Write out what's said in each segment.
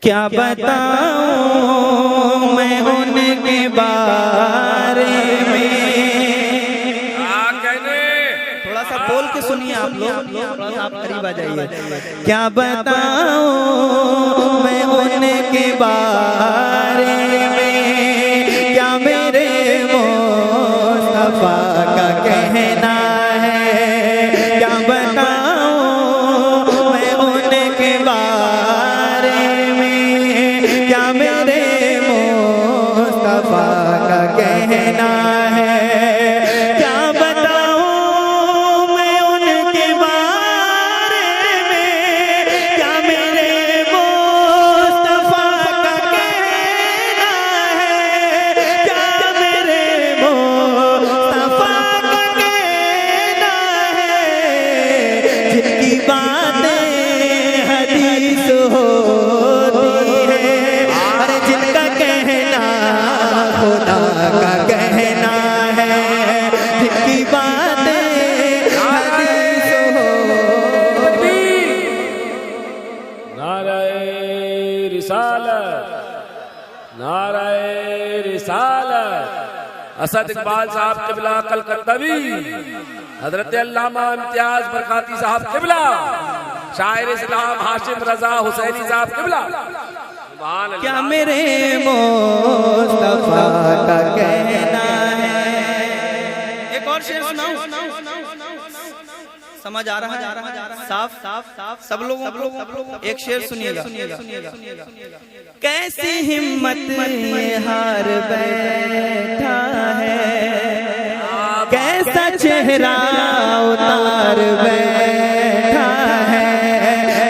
क्या बताऊं मैं उनके बारे में। थोड़ा सा बोल के सुनिए आप लोग, आप करीब आ जाइए। क्या बताऊं मैं उनके बारे में, क्या मेरे मुस्तफा का कहना है। क्या बताऊं मैं उनके बारे में, क्या मेरे मुस्तफा का कहना है। क्या बताऊं मैं उनके बारे में, क्या मेरे मुस्तफा का कहना है। क्या मेरे मुस्तफा का कहना है। जिनकी बातें हदीस होती है, अरे जिनका कहना खुदा का कहना है। जिनकी बातें हदीस होती। नाराए रिसालत, नाराए रिसालत। असद इकबाल साहब किबला कलकत्तावी, हजरत अल्लामा इम्तियाज बरकाती साहब किबला, शायर इस्लाम हाशिम रजा हुसैनी साहब किबला। सुभान अल्लाह। क्या मेरे मुस्तफा का कहना है। एक और शेर सुनाऊं? समझ आ रहा है? साफ साफ साफ सब लोगों को एक शेर सुनिएगा। कैसी हिम्मत हार बैठा है, कैसा चेहरा उतार बैठा है।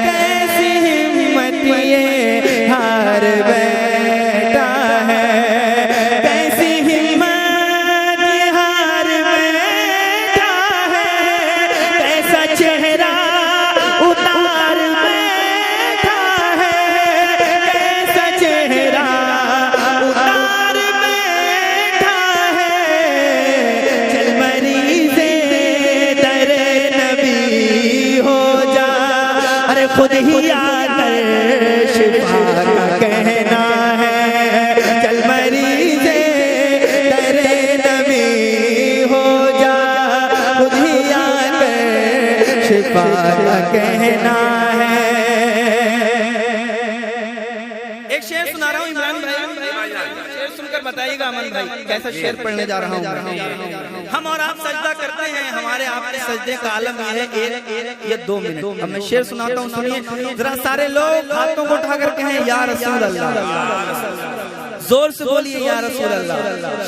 कैसी हिम्मत ये हार बैठा है, कैसी हिम्मत ये हार बैठा है। कैसा चेहरा उतार बैठा है, कैसा चेहरा उतार बैठा है। चल मरीज़े दरे नबी हो जा, अरे खुद ही आकर शिफा का कहना है। चल मरीज़े दरे नबी हो जा, खुद ही आकर शिफा का कहना है। एक शेर सुना रहा हूँ इमरान भाई, शेर सुनकर बताइएगा अमन भाई कैसा शेर पढ़ने जा रहा हूँ। हम और आप सजदा करते हैं, हमारे आपके सजदे का आलम ये है 1 या 2 मिनट। अब मैं शेर सुनाता हूँ, सुनिए जरा। सारे लोग हाथों को उठा कर कहें या रसूल अल्लाह। जोर से बोलिए या रसूल अल्लाह।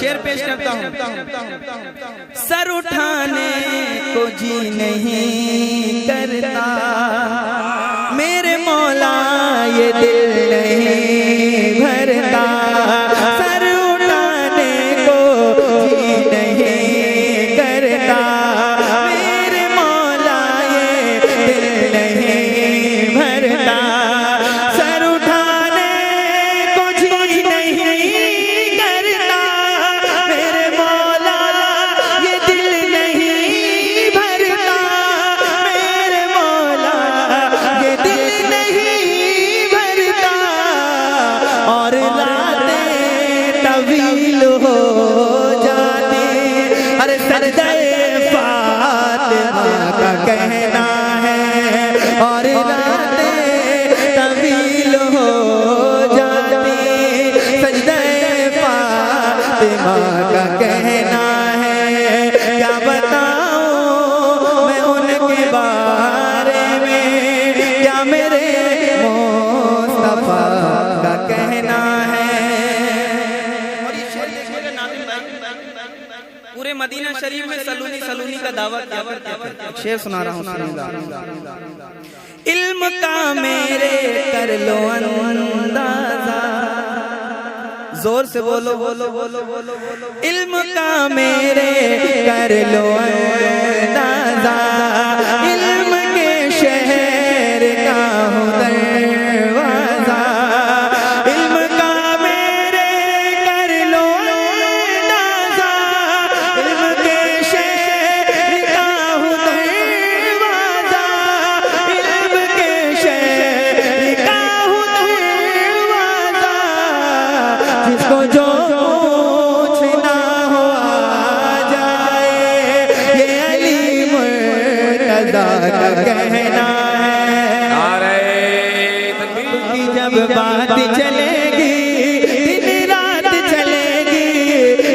शेर पेश करता हूँ। सर उठाने को जी नहीं करता, मेरे मौला ये दिल नहीं भरता। सर उठाने को जी नहीं करता, मेरे मौला ये दिल नहीं भरता। सर उठाने को जी नहीं करता, मेरे मौला ये दिल नहीं भरता। मेरे मौला ये दिल नहीं भरता। और रातें तवील हो जाती, अरे सजदे फातिमा का कहना है। और रातें तवील हो जाती, सजदे फातिमा का कहना है। क्या बताऊं मैं उनके बारे में, क्या मेरे मुस्तफा का कहना है। और ये शेर देखिएगा नाज़िम भाई, पूरे मदीना शरीफ में सलूनी सलूनी का दावा क्या करते थे। शेर सुना रहा हूँ, सुनिएगा। इल्म का मेरे कर लो अंदाजा, जोर से बोलो बोलो बोलो बोलो बोलो। इल्म का मेरे कर लो अंदाजा, इल्म के शहर का हूँ दरवाजा। इल्म का मेरे कर लो अंदाजा, इल्म के शहर का हूँ दरवाजा। इल्म के शहर का हूँ दरवाजा। को जो पूछना हो आ जाए, ये अली मुर्तज़ा का कहना है। नारे तकबीर की जब बात चलेगी दिन रात चलेगी,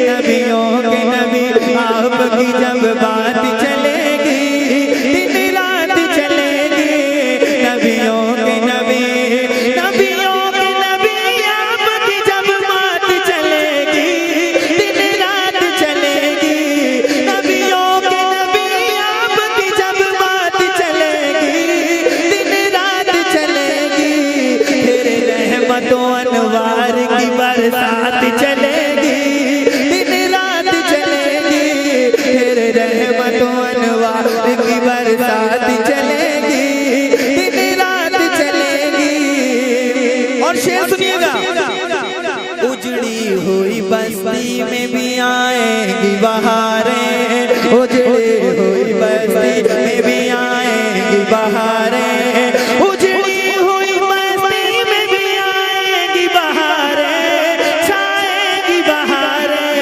नबियों के नबी आपकी जब बात चलेगी दिन रात चलेगी, नबियों के नबी आपकी जब बात चलेगी दिन रात चलेगी, नबियों के नबी आपकी जब बात चलेगी दिन रात चलेगी, फिर रहमतों अनवार की बरसात चलेगी दिन रात चलेगी, फिर रहमतों अनवार की बरसात चलेगी दिन रात चलेगी। और शेर सुनिएगा, उजड़ी हुई बस्ती में भी आएंगी बहारें, उजड़ी हुई बस्ती में भी आएंगी बहारें, उजड़ी हुई बस्ती में भी आएंगी बहारें, छाएंगी बहारें,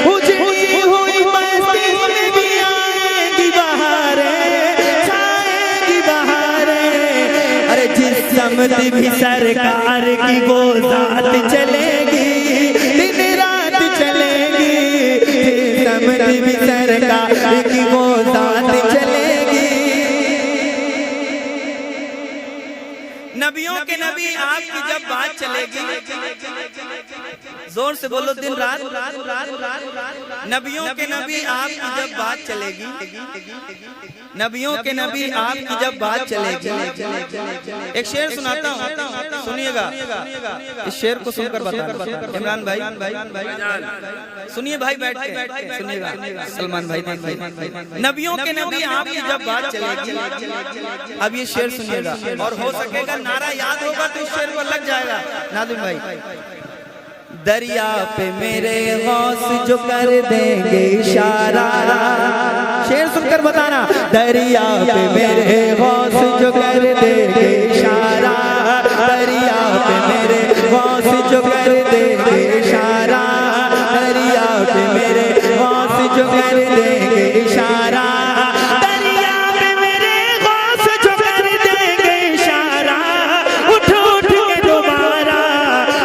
उजड़ी हुई बस्ती में भी आएंगी बहारें, छाएंगी बहारें। अरे जिस समत भी सरकार की वो जात चलेगी दिन रात चलेगी, जिस समत भी सरकार की वो जात चलेगी। नबियों के नबी आपकी जब बात चलेगी, जोर से बोलो दिन रात, नबियों के नबी आपकी जब बात चलेगी, नबियों के नबी आपकी जब बात चलेगी। एक शेर सुनाता हूँ, सुनिएगा, इस शेर को सुनकर बता इमरान भाई सुनिए भाई, बैठ के सुनिएगा, सलमान भाई नबियों के नबी आपकी जब बात चलेगी। अब ये शेर सुनिएगा, और हो सकेगा नारा याद होगा तो इस शेर को लग जाएगा। नादिम भाई, दरिया पे मेरे गौस जो कर देंगे इशारा, शेर सुनकर बताना, दरिया पे मेरे गौस जो कर देंगे इशारा, दरिया पे मेरे गौस जो कर देंगे इशारा, दरिया पे मेरे गौस जो कर देंगे इशारा, दरिया पे मेरे गौस जो कर देंगे इशारा, उठ उठ के दोबारा,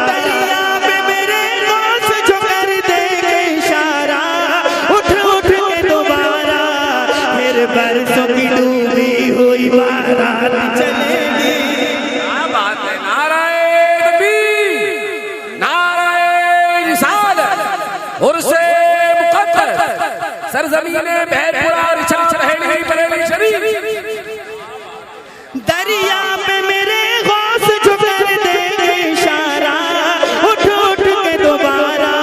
दरिया पे मेरे गौस जो कर देंगे इशारा, उठ उठ के दोबारा, फिर बरसों की डूबी हुई बारात चलेगी। क्या बात है, नाराए तकबीर, नाराए रिसालत, उर्से मुक़द्दस, सरज़मीने बहरपुरा रिसालत रहेगी बरेली शरीफ। दरिया पे मेरे गौस जो कर देंगे इशारा, उठ उठ के दोबारा,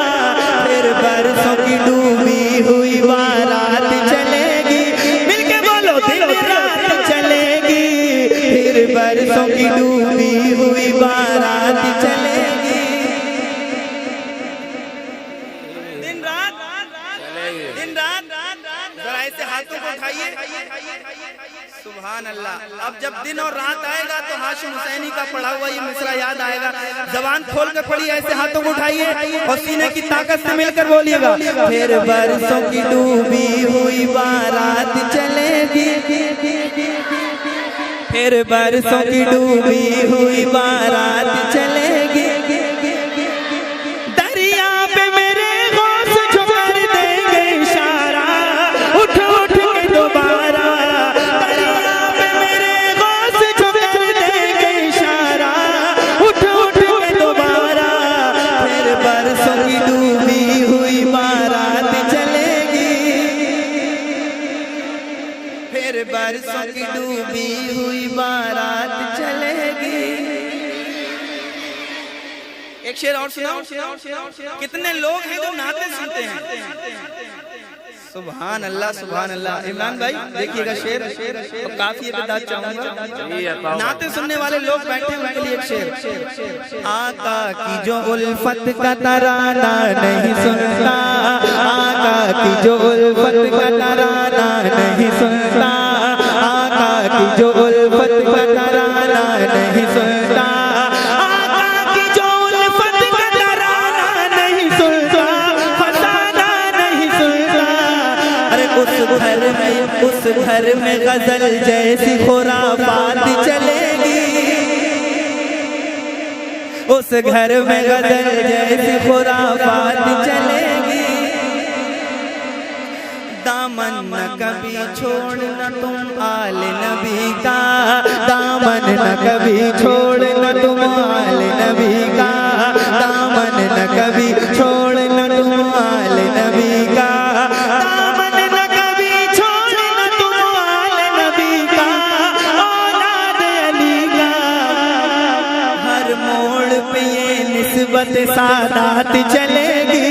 फिर बरसों की डूबी हुई बारात चलेगी। मिलके बोलो दिन रात चलेगी, फिर बरसों की डूबी हुई बारात चलेगी। दिन रात, दिन रात, जरा ऐसे हाथों को उठाइए, सुभान अल्लाह। अब जब दिन और रात आएगा तो हाशिम हुसैनी का पढ़ा हुआ ये मिसरा याद आएगा। जबान खोल कर पढ़िए, ऐसे हाथों को उठाइए और सीने की ताकत से मिलकर बोलिएगा, फिर बरसों की डूबी हुई बारात चलेगी, फिर बरसों की डूबी हुई बारात चलेगी, दरिया पे मेरे गौस जो कर देंगे इशारा, उठ उठ के दोबारा, दरिया पे मेरे गौस जो कर देंगे इशारा, उठ उठ के दोबारा, फिर बरसों की डूबी हुई बारात चलेगी, फिर बरसों की डूबी हुई बारात चलेगी। एक शेर और सुनाओ। कितने लोग हैं जो नाते सुनते हैं? सुभान अल्लाह, सुभान अल्लाह। इमरान भाई देखिएगा शेर, और काफी दाद चाहूंगा। नाते सुनने वाले लोग बैठे हैं, उनके लिए एक शेर। आका की जो उल्फत का तराना नहीं सुनता, आका की जो उल्फत का तराना नहीं सुनता, आका की जो उल्फत का तराना नहीं सुनता, आका की जो उल्फत का तराना उस घर में गजल जैसी खुराफात चलेगी, उस घर में गजल जैसी खुराफात चलेगी। दामन न कभी छोड़ना तुम आल नबी का, दामन न कभी छोड़ना तुम आल नबी का, दामन न कभी छोड़ना तुम आल नबी का, दामन न कभी छोड़ना तुम आल नबी का, औलाद अली का। हर मोड़ पे ये निस्बत सादात चलेगी,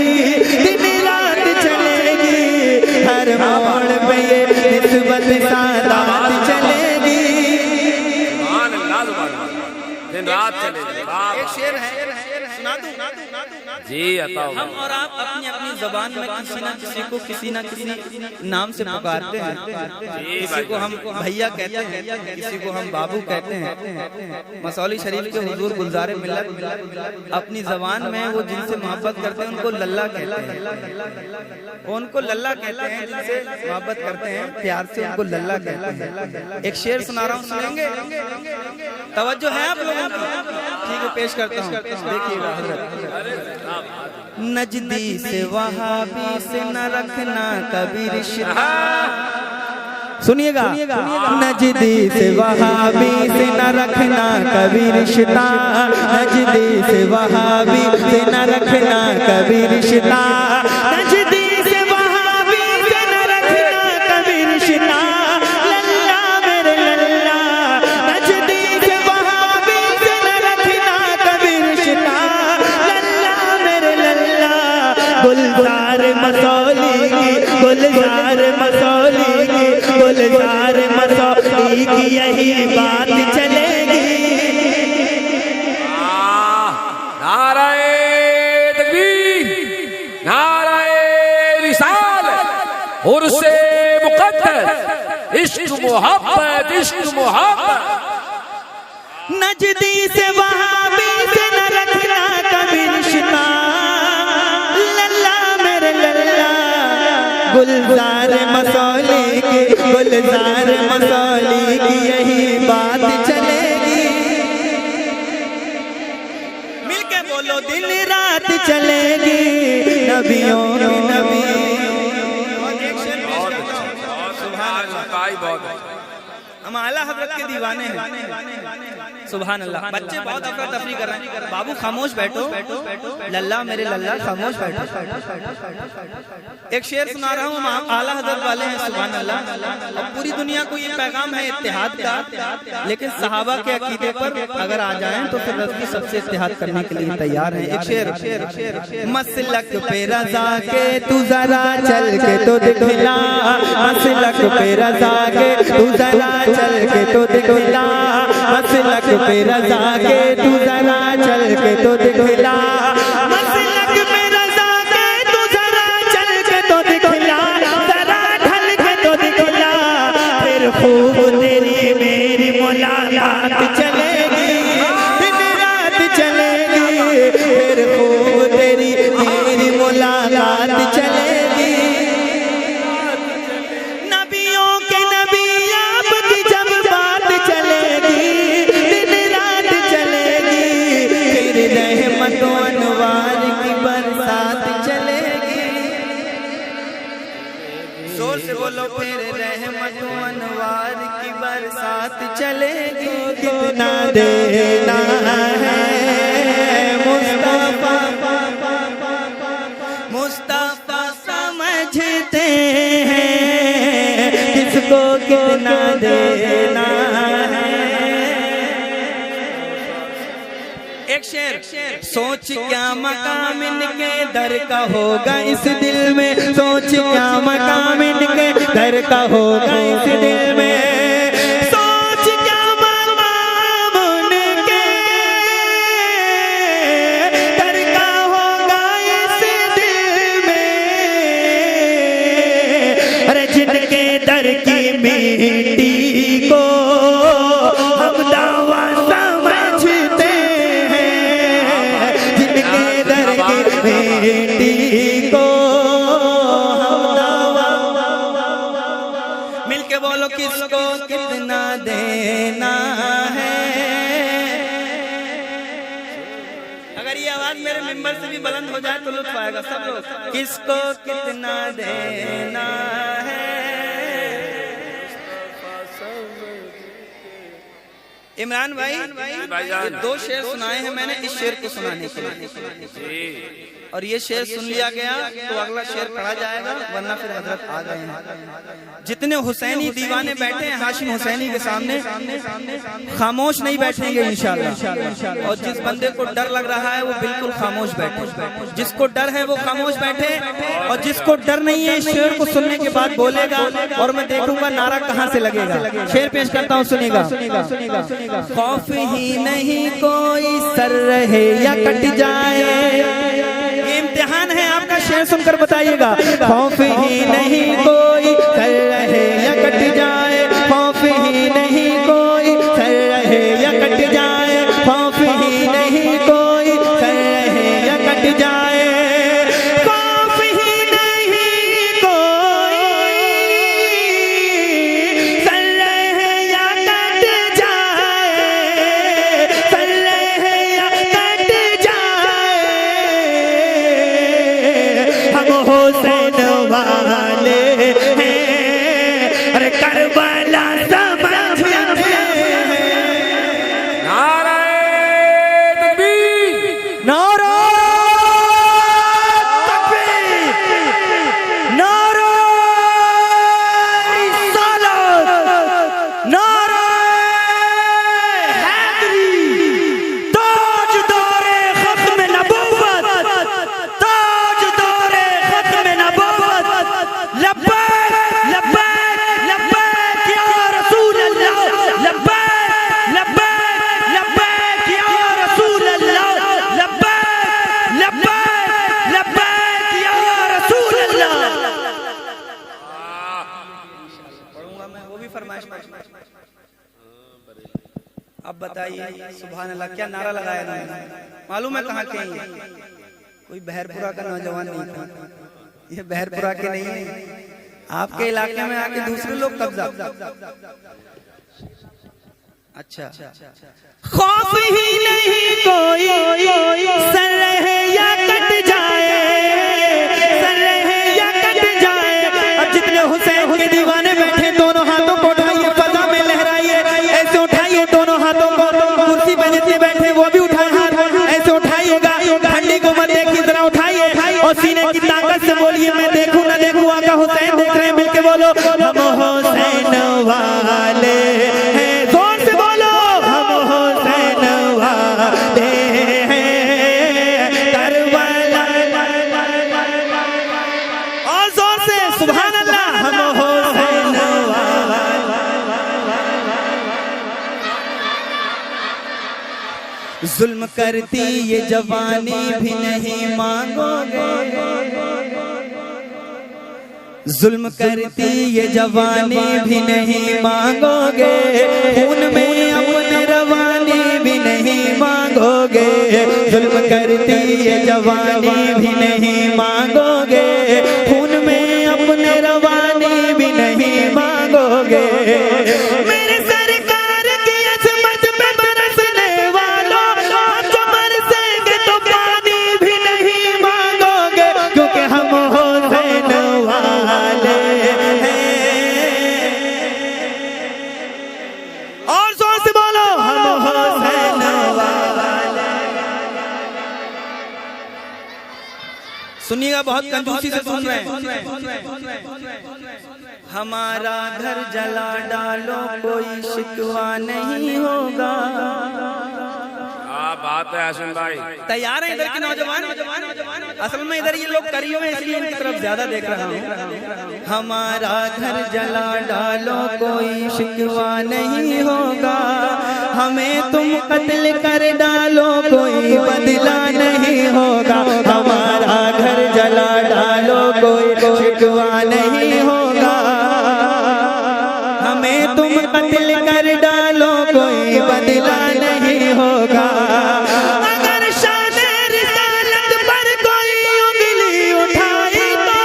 दिन रात चलेगी, हर मोड़ पे ये निस्बत सादात चलेगी। दिन रात चलेगी। एक शेर है, सुना दूं? जी अताओ। हम और आप अपनी अपनी जबान में किसी ना किसी को किसी ना किसी नाम से पुकारते हैं। किसी को हम भैया कहते हैं, किसी को हम बाबू कहते हैं। मसौली शरीफ के हुजूर गुलजारे मिल्लत अपनी जबान में वो जिनसे मोहब्बत करते हैं उनको लल्ला कहते हैं, उनको लल्ला कहते हैं, जिनसे मोहब्बत करते हैं प्यार से उनको लल्ला कहते हैं। एक शेर सुना रहा हूँ, सुनेंगे? तवज्जो है आप लोगों की? ठीक है, पेश करता हूँ, देखिएगा। नजदी से वहाबी से न रखना कभी रिश्ता, सुनिएगा, नजदी से वहाबी से न रखना कभी रिश्ता, नजदी से वहाबी से न रखना कभी रिश्ता, नजदी से वहाबी से न रखना कभी रिश्ता, लल्ला मेरे लल्ला, नजदी से वहाबी से न रखना कभी रिश्ता, लल्ला मेरे लल्ला। गुलजार मसौली की, गुलजार मसौली की, गुलजार मसौली की यही बात चलेगी। नाराए तकबीर, नाराए रिसालत, उर्से मुक़द्दस, इश्क मोहब्बत, इश्क मोहब्बत। नजदी से वहाबी से न रखना कभी रिश्ता, लल्ला मेरे लल्ला। गुलजार मसौली की, गुलजार मसौली की यही बात चलेगी। मिलके बोलो दिन रात चलेगी, नबियों की नबी। हम आला हजरत के दीवाने हैं, सुभान अल्लाह। बच्चे बहुत अफरा तफरी कर रहे हैं, बाबू खामोश बैठो, लल्ला मेरे लल्ला खामोश बैठो। एक शेर सुना रहा हूँ, हम आला हजरत वाले हैं, सुभान अल्लाह। और पूरी दुनिया को ये पैगाम है इत्तेहाद का, लेकिन सहाबा के अकीदे पर अगर आ जाएं तो फिर रज़्क़ी सबसे इत्तेहाद करने के लिए तैयार है। एक शेर, मसलक पे रज़ा के तू जरा चल के तो दिखला, मसलक पे रज़ा के तू जरा चल के तो दिखला, मसलक पे रज़ा के तू जरा चल के तो दिखला, मसलक पे रज़ा के तू जरा चल के तो दिखला, जरा ढल के तो दिखला, फिर खूब तेरी मेरी मुलाकात चलेगी, दिन रात चलेगी, फिर खूब तेरी मेरी मुलाकात चलेगी। नबियों के नबी आपकी जब बात चलेगी, दिन रात चलेगी, फिर रहमतों अनवार की बरसात चलेगी। जोर से बोलो, फिर रहमतों अनवार की बरसात चलेगी। कितना देना है मुस्तफा, मुस्तफा समझते हैं किसको कितना देना है। एक शेर, सोच क्या मकाम इनके दर का होगा इस दिल में, सोच क्या मकाम इनके दर का होगा इस दिल में, सोच क्या मकाम उनके दर का होगा इस दिल में। अरे जिनके दर की मिट्टी को हम दावा समझते हैं, जिनके दर की मिट्टी को हम दावा। मिलके किसको कितना देना है। अगर ये आवाज मेरे मिंबर से भी बुलंद हो जाए तो लुत्फ आएगा सब लोग। किसको कितना देना है। इमरान भाई ये दो शेर सुनाए हैं मैंने इस शेर को सुनाने के लिए, और ये शेर सुन लिया गया तो अगला शेर पढ़ा जाएगा, वरना फिर हजरत आ गए हैं। जितने हुसैनी दीवाने बैठे हैं हाशिम हुसैनी के सामने खामोश नहीं बैठेंगे इंशाअल्लाह। और जिस बंदे को डर लग रहा है वो बिल्कुल खामोश बैठे, जिसको डर है वो खामोश बैठे, और जिसको डर नहीं है इस शेर को सुनने के बाद बोलेगा और मैं देखूंगा नारा कहाँ से लगेगा। शेर पेश करता हूँ, सुनिएगा। खौफ ही नहीं कोई सर रहे या कट जाए, इम्तिहान है आपका, शेर सुनकर बताइएगा। खौफ ही नहीं कोई सर रहे या कट जाए, खौफ ही नहीं कोई सर रहे या कट जाए, खौफ ही नहीं कोई सर रहे या कट जाए, खौफ ही नहीं कोई सर रहे या कट जाए, सर रहे या कट जाए, हम हुसैन वाले हैं, अरे करबला समझ में। नाराए तकबीर, नारा तकबीर, नारा रिसालत, नारा हैदरी, ताजदारे खत्म नबुव्वत, ताजदारे खत्म नबुव्वत, लब्बैक लब्बैक लब्बैक या रसूल अल्लाह, लब्बैक लब्बैक लब्बैक या रसूल अल्लाह, लब्बैक लब्बैक लब्बैक या रसूल अल्लाह। पढ़ूंगा मैं, वो भी फरमाइश। अब बताइए सुभान अल्लाह क्या नारा लगाया ना, मालूम है कहाँ के हैं ये? कोई बहरपुरा का नौजवान नहीं था, ये बहरपुरा के नहीं है, आपके इलाके में आके दूसरे लोग कब्जा। अच्छा, खौफ ही नहीं कोई सर रहे या कट जाए, सर रहे या कट जाए। अब जितने हुसैन के दीवाने बैठे दोनों हाथों को उठाइए, फजा में लहराइए, ऐसे उठाइए दोनों हाथों को। कुर्सी पे जितने बैठे वो भी उठाए हाथ, ऐसे उठाइएगा, ठंडी को मत देखिए जरा उठाइए, और सीने की ताकत से बोलिए मैं देखूं ना देखूं आका हुसैन देख रहे हैं, मिलके बोलो हम हुसैन वाले हैं, जोर से बोलो हम हुसैन वाले हैं, करबला, और जोर से सुभान अल्लाह, हम हुसैन वाले। जुल्म करती ये जवानी भी नहीं मांगोगे, जुल्म करती ये जवानी भी नहीं मांगोगे, खून में अपने रवानी भी नहीं मांगोगे, जुल्म करती ये जवानी भी नहीं मांगोगे, खून में अपने रवानी भी नहीं मांगोगे। मेरे सरकार की अजमत पे बरसने वालों, हम जो बरसेंगे तो पानी भी नहीं मांगोगे, क्योंकि हम हुसैन वाले हैं। और जोर से बोलो हम हुसैन वाले। सुनिएगा, बहुत कंजूसी से सुन रहे हैं। हमारा घर जला डालो कोई शिकवा नहीं होगा। क्या बात है हसन भाई, तैयार है इधर के नौजवान? असल में इधर ये लोग करी हुए हैं इसलिए इनकी तरफ ज्यादा देख रहा हूँ। हमारा घर जला डालो कोई शिकवा नहीं होगा, हमें तुम कत्ल कर डालो कोई बदला नहीं होगा, हमारा घर जला डालो कोई शिकवा नहीं होगा, हमें तुम कत्ल कर डालो कोई बदला नहीं होगा। अगर शान रिसालत पर कोई उंगली उठाई तो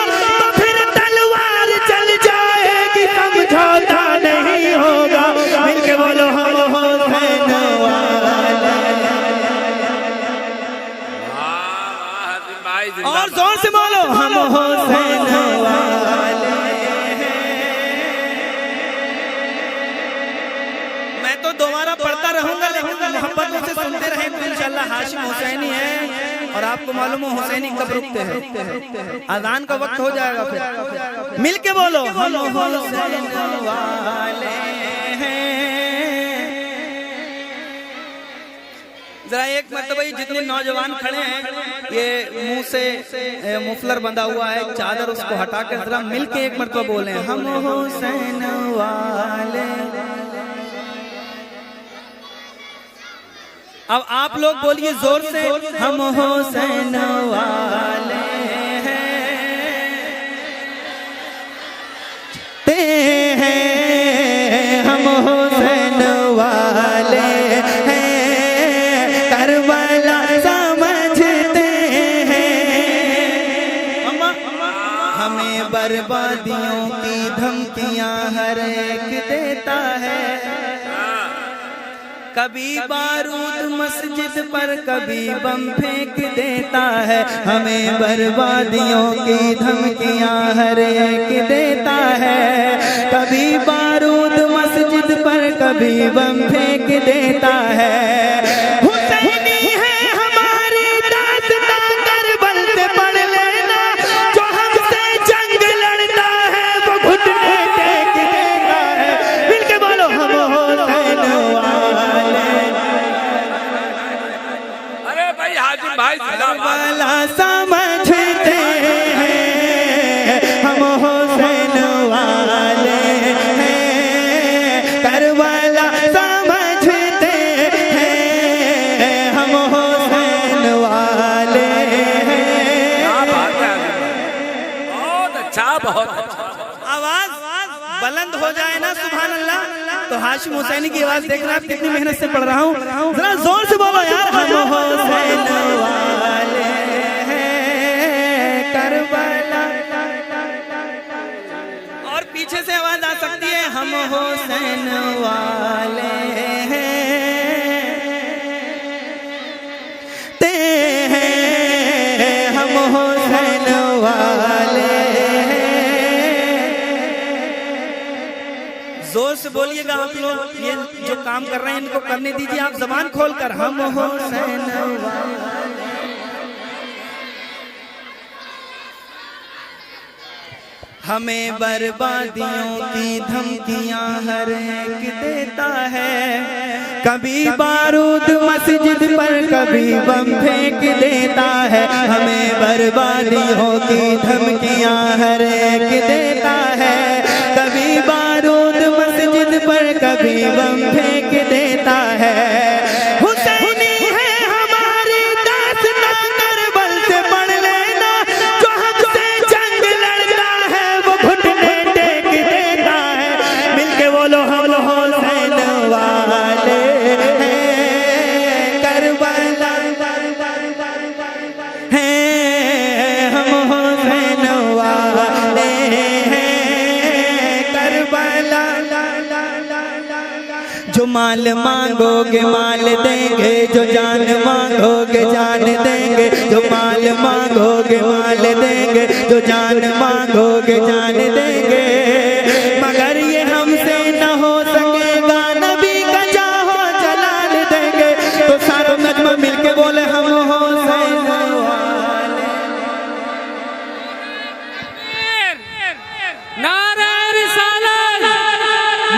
फिर तलवार चल जाएगी, समझौता नहीं भाई और जिंदाबाद। जोर से बोलो हम हुसैन वाले हैं। मैं तो दोबारा पढ़ता रहूंगा लेकिन मोहब्बत से सुनते रहे तो इंशाल्लाह हाशिम हुसैनी है। और आपको मालूम हो हुसैनी कब रुकते हैं? अजान का वक्त हो जाएगा फिर मिल के बोलो हम हुसैन वाले हैं। जरा एक मरतबा जितने नौजवान खड़े हैं ये मुंह से मुफलर बंधा हुआ है चादर उसको हटा कर जरा मिल के एक मरतबा बोले हम हुसैन वाले। अब आप लोग बोलिए जोर से हम हुसैन वाले हैं हम हुसैन वाले हैं करबला समझते हैं। हमें बर्बादियों की धमकियां हर एक देता है। कभी बारूद मस्जिद पर कभी बम फेंक देता है। हमें बर्बादियों की धमकियां हर एक देता है। कभी बारूद मस्जिद पर कभी बम फेंक देता है। हुसैनी है हमारी दास्तां करबल से पढ़ लेना। जो हमसे जंग लड़ता है वो घुटने टेक देता है। मिलके बोलो हम हुसैन वाले। अरे भाई हाजिम भाई जिंदाबाद। करबला समझते हैं हम हुसैन वाले हैं। करबला समझते हैं हम हुसैन वाले हैं। क्या बात है हाजिम भाई, बहुत अच्छा बहुत अच्छा। आवाज बुलंद हो जाए ना सुभान अल्लाह तो हाशिम हुसैनी की आवाज देखना आप कितनी मेहनत से पढ़ रहा हूँ। जरा जोर से बोलो यार हम हुसैन वाले हैं करबला। और पीछे से आवाज आ सकती है हम हुसैन वाले हैं हम हुसैन वाले हैं। जोर से बोलिएगा आप लोग। ये जो काम कर रहे हैं इनको करने दीजिए आप जबान खोलकर हम हुसैन वाले। हमें बर्बादियों की धमकियां हर एक देता है। कभी बारूद मस्जिद पर कभी बम फेंक देता है। हमें बर्बादियों की धमकियां हर एक देता है। कभी बारूद मस्जिद पर कभी बम फेंक देता है। हुसैनी है हमारी दास्तां करबल से पढ़ लेना। जो हमसे जंग लड़ता है वो घुटने टेक देता है। मिलके बोलो हम हुसैन वाले हैं करबला हैं हम हुसैन वाले हैं करबला। जो माल मांगोगे माल देंगे। जो जान मांगोगे जान देंगे। जो माल मांगोगे माल देंगे। जो जान मांगोगे जान देंगे। मगर ये हमसे न हो सकेगा नबी का चाहो जलाल देंगे। तो सारा नजम मिलके बोले हम हुसैन वाले। नारे रिसालत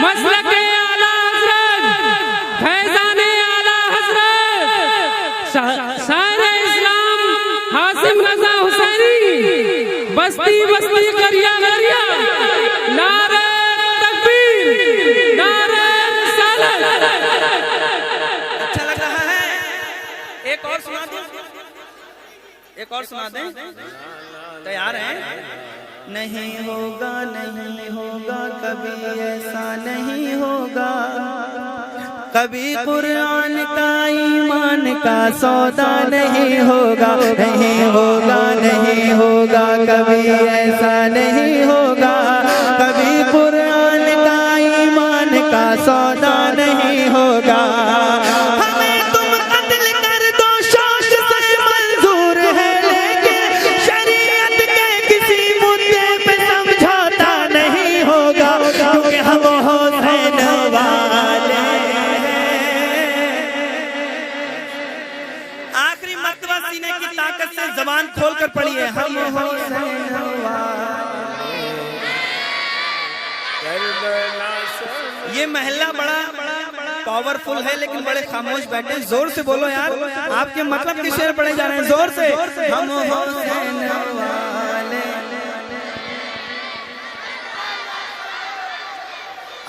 मसलके आला हज़रत फैज़ाने आला हज़रत शायर इस्लाम हाशिम रज़ा हुसैनी बस्ती बस्ती करिया करिया। नारे तकबीर नारे रिसालत। अच्छा लग रहा है? एक और सुना दें? एक और सुना दें? तैयार हैं? नहीं होगा नहीं होगा कभी ऐसा नहीं होगा। कभी कुरान का ईमान का सौदा नहीं होगा। नहीं होगा नहीं होगा कभी ऐसा नहीं होगा। कभी कुरान का ईमान का सौदा नहीं होगा। हमें तुम कत्ल कर दो शौक से मंजूर है लेकिन मर्तबा सीने की ताकत से जबान खोलकर पढ़िए। हम हुसैन ये महल्ला बड़ा पावरफुल है, लेकिन बड़े खामोश बैठे। जोर से बोलो यार, आपके मतलब के शेर पढ़े जा रहे हैं, जोर से। हम हुसैन वाले,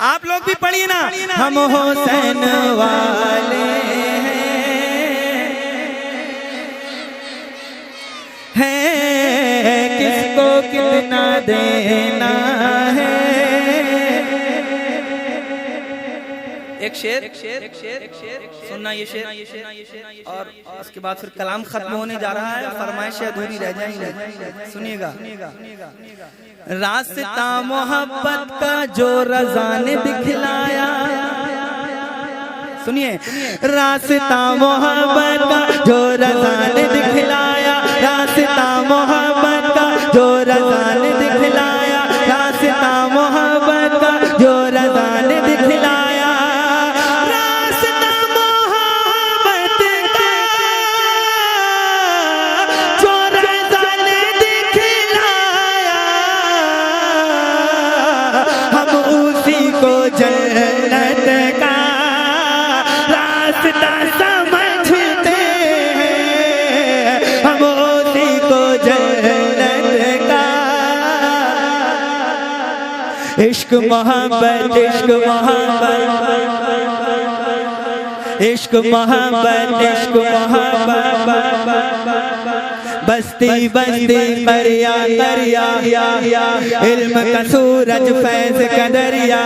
आप लोग भी पढ़िए ना। हम हुसैन वाले हैं, किसको कितना देना है। एक शेर सुनना, ये शेर और उसके बाद फिर कलाम खत्म होने जा रहा है, फरमाइशें अधूरी रह जाएंगी। सुनिएगा। रास्ता मोहब्बत का जो रज़ा ने दिखलाया, सुनिए। रास्ता मोहब्बत का जो रज़ा ने दिखलाया, रास्ता मोहब्बत का जो रज़ा ने दिखलाया, रास्ता मोहब्बत का जो रज़ा ने दिखलाया, जन्नत का रास्ता समझते हैं, हम उसी को जन्नत का। इश्क मोहब्बत, इश्क मोहब्बत, इश्क मोहब्बत, इश्क मोहब्बत, बस्ती बस्ती करिया करिया, इल्म का सूरज फैज़ का दरिया।